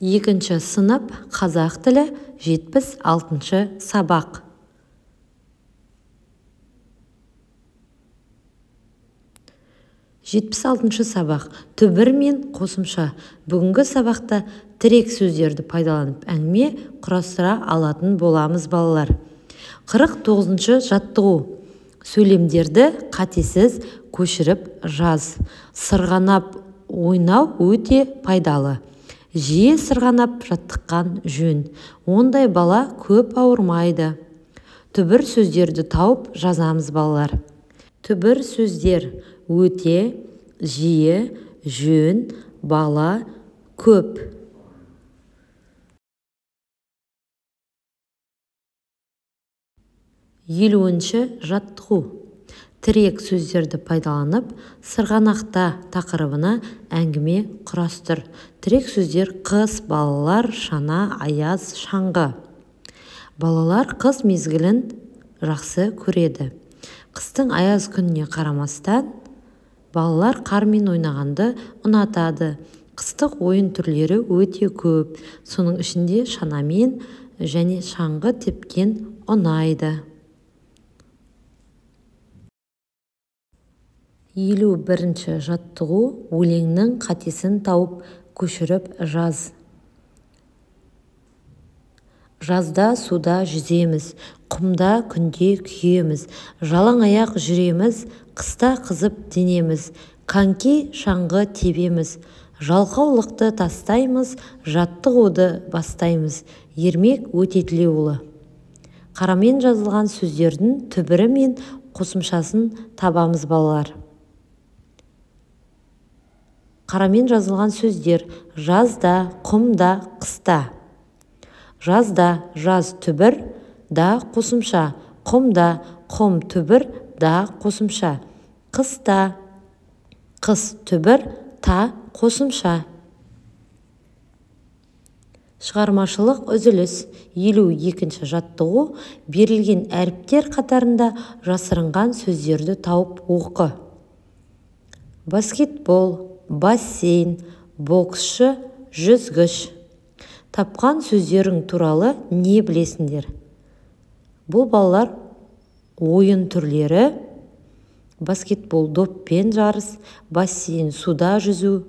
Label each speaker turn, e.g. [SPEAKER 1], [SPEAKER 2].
[SPEAKER 1] Екінші сынып қазақ тілі 76-шы сабақ. Жетпіс алтыншы сабақ. Түбір мен қосымша. Бүгінгі сабақта тірек сөздерді пайдаланып әңгіме құрастыра алатын боламыз балалар. 49-шы жаттығу. Сөйлемдерді қатесіз көшіріп жаз. Сырғанап ойнау өте пайдалы. Жиі сырғанап жаттыққан жөн. Ондай бала көп ауырмайды. Түбір сөздерді тауып жазамыз балалар. Түбір сөздер: өте, жиі, жөн, бала, көп. Елуінші жаттығу. Тірек сөздерді пайдаланып, сырғанақта тақырыбына әңгіме құрастыр. Тірек сөздер: қыс, балалар, шана, аяз, шаңғы. Балалар қыс мезгілін жақсы көреді. Қыстың аяз күніне қарамастан, балалар қармен ойнағанды ұнатады. Қыстық ойын түрлері өте көп. Соның ішінде шанамен және шаңғы тепкен ұнайды. 51-ші жаттығу. Өлеңнің қатесін тауып көшіріп жаз. Жазда суда жүземіз, құмда күнде күйеміз, жалаң аяқ жүреміз, қыста қызып денеміз, коньки шаңғы тебеміз, жалқаулықты тастаймыз, жаттығуды бастаймыз. Ермек Өтетілеуұлы. Қарамен жазылған сөздердің түбірі мен қосымшасын табамыз балалар. Қарамен жазылған сөздер: жазда, құмда, қыста. Жазда жаз түбір, да қосымша. Құмда құм түбір, да қосымша. Қыста қыс түбір, та қосымша. Шығармашылық үзіліс. 52-ші жаттығу. Берілген әріптер қатарында жасырынған сөздерді тауып оқы. Баскетбол, бассейн, боксшы, жүзгіш. Тапқан сөздерің туралы не білесіңдер? Бұл балалар ойын түрлері: баскетбол доппен жарыс, бассейн суда жүзу,